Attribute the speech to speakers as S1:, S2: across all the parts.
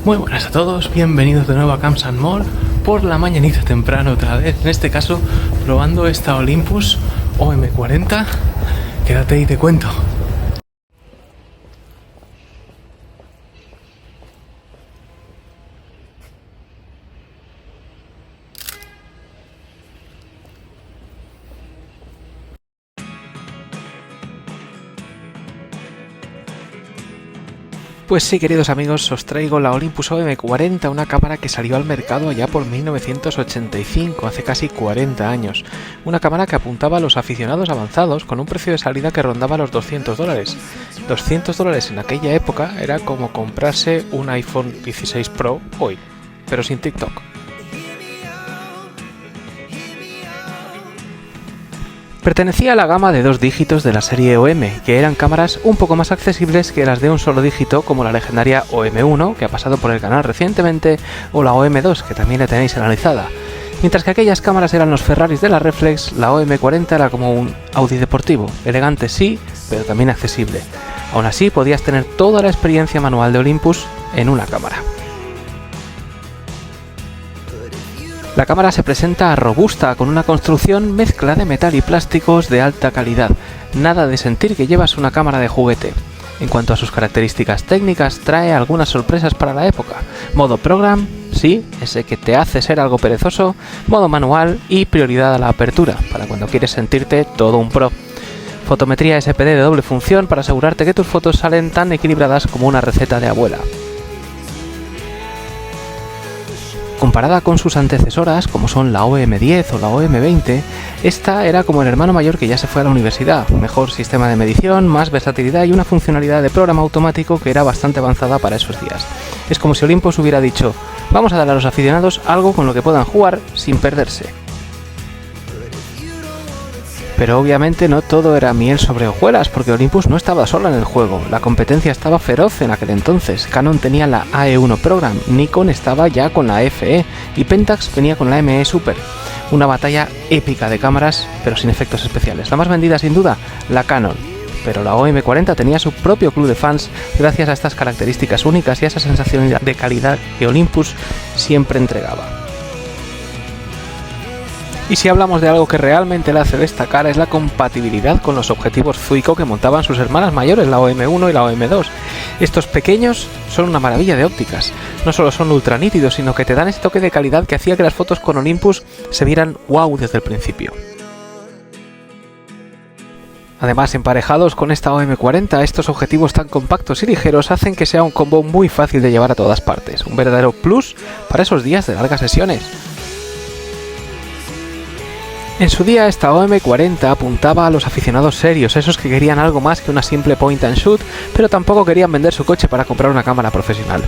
S1: Muy buenas a todos, bienvenidos de nuevo a Camps and More por la mañanita temprano otra vez, en este caso probando esta Olympus OM40. Quédate y te cuento. Pues sí, queridos amigos, os traigo la Olympus OM40, una cámara que salió al mercado allá por 1985, hace casi 40 años. Una cámara que apuntaba a los aficionados avanzados con un precio de salida que rondaba los $200. $200 en aquella época era como comprarse un iPhone 16 Pro hoy, pero sin TikTok. Pertenecía a la gama de 2 dígitos de la serie OM, que eran cámaras un poco más accesibles que las de un solo dígito, como la legendaria OM1, que ha pasado por el canal recientemente, o la OM2, que también la tenéis analizada. Mientras que aquellas cámaras eran los Ferraris de la Reflex, la OM40 era como un Audi deportivo, elegante sí, pero también accesible. Aún así, podías tener toda la experiencia manual de Olympus en una cámara. La cámara se presenta robusta, con una construcción mezcla de metal y plásticos de alta calidad. Nada de sentir que llevas una cámara de juguete. En cuanto a sus características técnicas, trae algunas sorpresas para la época. Modo Program, sí, ese que te hace ser algo perezoso. Modo manual y prioridad a la apertura, para cuando quieres sentirte todo un pro. Fotometría SPD de doble función para asegurarte que tus fotos salen tan equilibradas como una receta de abuela. Comparada con sus antecesoras, como son la OM10 o la OM20, esta era como el hermano mayor que ya se fue a la universidad. Mejor sistema de medición, más versatilidad y una funcionalidad de programa automático que era bastante avanzada para esos días. Es como si Olympus hubiera dicho, vamos a dar a los aficionados algo con lo que puedan jugar sin perderse. Pero obviamente no todo era miel sobre hojuelas, porque Olympus no estaba sola en el juego, la competencia estaba feroz en aquel entonces. Canon tenía la AE1 Program, Nikon estaba ya con la FE y Pentax venía con la ME Super. Una batalla épica de cámaras, pero sin efectos especiales. La más vendida sin duda, la Canon, pero la OM40 tenía su propio club de fans gracias a estas características únicas y a esa sensación de calidad que Olympus siempre entregaba. Y si hablamos de algo que realmente la hace destacar es la compatibilidad con los objetivos Zuiko que montaban sus hermanas mayores, la OM1 y la OM2. Estos pequeños son una maravilla de ópticas. No solo son ultra nítidos, sino que te dan ese toque de calidad que hacía que las fotos con Olympus se vieran wow desde el principio. Además, emparejados con esta OM40, estos objetivos tan compactos y ligeros hacen que sea un combo muy fácil de llevar a todas partes. Un verdadero plus para esos días de largas sesiones. En su día esta OM40 apuntaba a los aficionados serios, esos que querían algo más que una simple point and shoot, pero tampoco querían vender su coche para comprar una cámara profesional.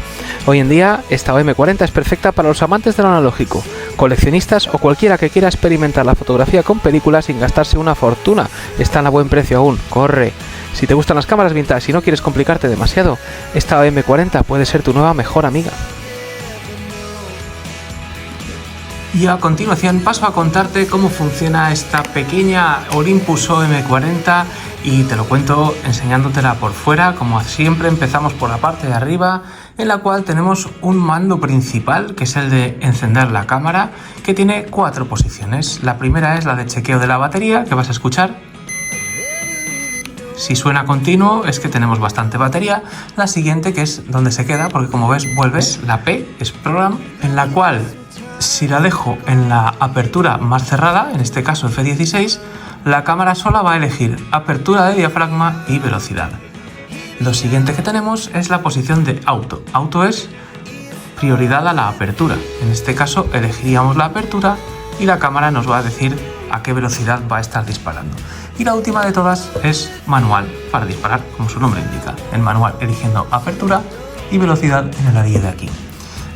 S1: Hoy en día esta OM40 es perfecta para los amantes de lo analógico, coleccionistas o cualquiera que quiera experimentar la fotografía con películas sin gastarse una fortuna. Están a buen precio aún, corre. Si te gustan las cámaras vintage y no quieres complicarte demasiado, esta OM40 puede ser tu nueva mejor amiga. Y a continuación paso a contarte cómo funciona esta pequeña Olympus OM40 y te lo cuento enseñándotela por fuera. Como siempre empezamos por la parte de arriba, en la cual tenemos un mando principal que es el de encender la cámara, que tiene 4 posiciones. La primera es la de chequeo de la batería, que vas a escuchar. Si suena continuo es que tenemos bastante batería. La siguiente, que es donde se queda, porque como ves vuelves, la P es Program, en la cual si la dejo en la apertura más cerrada, en este caso F16, la cámara sola va a elegir apertura de diafragma y velocidad. Lo siguiente que tenemos es la posición de auto. Auto es prioridad a la apertura. En este caso elegiríamos la apertura y la cámara nos va a decir a qué velocidad va a estar disparando. Y la última de todas es manual, para disparar, como su nombre indica. En manual eligiendo apertura y velocidad en el área de aquí.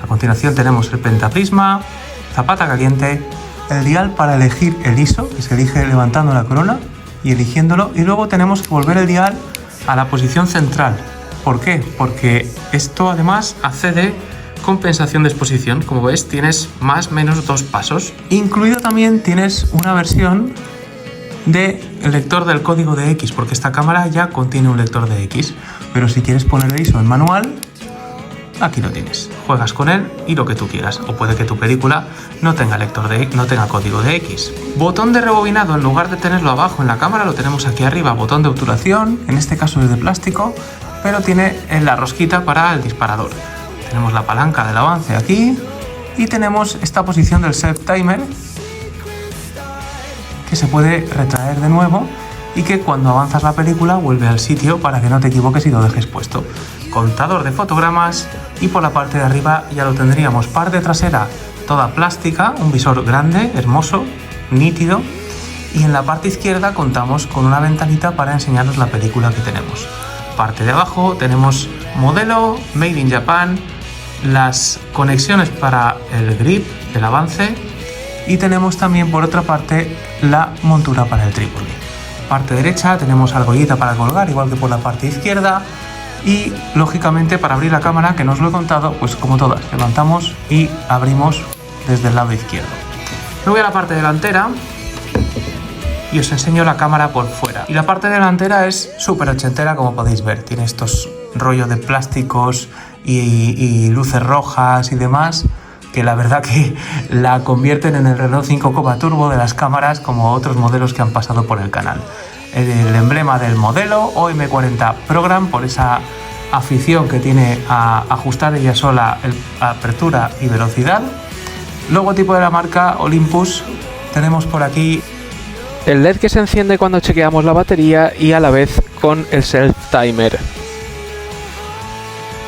S1: A continuación tenemos el pentaprisma, zapata caliente, el dial para elegir el ISO, que se elige levantando la corona y eligiéndolo, y luego tenemos que volver el dial a la posición central. ¿Por qué? Porque esto además hace de compensación de exposición. Como ves, tienes más o menos 2 pasos. Incluido también tienes una versión de lector del código de X, porque esta cámara ya contiene un lector de X. Pero si quieres poner el ISO en manual, aquí lo tienes. Juegas con él y lo que tú quieras. O puede que tu película no tenga no tenga código de X. Botón de rebobinado, en lugar de tenerlo abajo en la cámara, lo tenemos aquí arriba. Botón de obturación, en este caso es de plástico, pero tiene la rosquita para el disparador. Tenemos la palanca del avance aquí y tenemos esta posición del self timer que se puede retraer de nuevo y que cuando avanzas la película vuelve al sitio para que no te equivoques y lo dejes puesto. Contador de fotogramas y por la parte de arriba ya lo tendríamos. Parte trasera toda plástica, un visor grande, hermoso, nítido, y en la parte izquierda contamos con una ventanita para enseñaros la película que tenemos. Parte de abajo tenemos modelo, Made in Japan, las conexiones para el grip del avance y tenemos también por otra parte la montura para el trípode. Parte derecha tenemos argollita para colgar, igual que por la parte izquierda, y lógicamente para abrir la cámara, que no os lo he contado, pues como todas, levantamos y abrimos desde el lado izquierdo. Me voy a la parte delantera y os enseño la cámara por fuera. Y la parte delantera es súper ochentera, como podéis ver. Tiene estos rollos de plásticos y luces rojas y demás, que la verdad que la convierten en el Renault 5 Turbo de las cámaras, como otros modelos que han pasado por el canal. El emblema del modelo OM40 Program, por esa afición que tiene a ajustar ella sola apertura y velocidad. Logotipo de la marca Olympus. Tenemos por aquí el LED que se enciende cuando chequeamos la batería y a la vez con el self timer.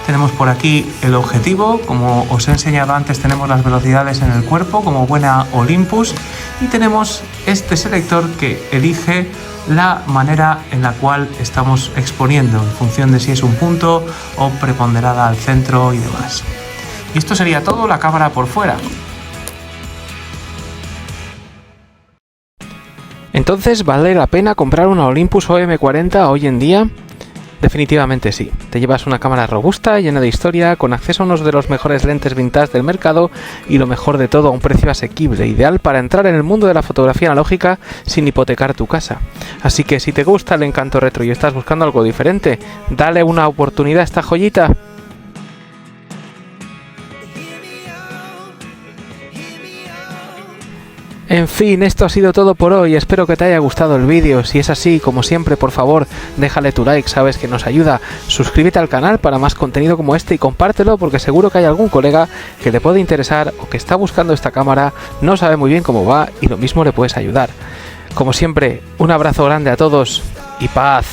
S1: Tenemos por aquí el objetivo, como os he enseñado antes tenemos las velocidades en el cuerpo como buena Olympus, y tenemos este selector que elige la manera en la cual estamos exponiendo en función de si es un punto o preponderada al centro y demás. Y esto sería todo, la cámara por fuera. Entonces, ¿vale la pena comprar una Olympus OM40 hoy en día? Definitivamente sí. Te llevas una cámara robusta, llena de historia, con acceso a uno de los mejores lentes vintage del mercado y lo mejor de todo, a un precio asequible, ideal para entrar en el mundo de la fotografía analógica sin hipotecar tu casa. Así que si te gusta el encanto retro y estás buscando algo diferente, dale una oportunidad a esta joyita. En fin, esto ha sido todo por hoy, espero que te haya gustado el vídeo. Si es así, como siempre, por favor, déjale tu like, sabes que nos ayuda. Suscríbete al canal para más contenido como este y compártelo, porque seguro que hay algún colega que le puede interesar o que está buscando esta cámara, no sabe muy bien cómo va y lo mismo le puedes ayudar. Como siempre, un abrazo grande a todos y paz.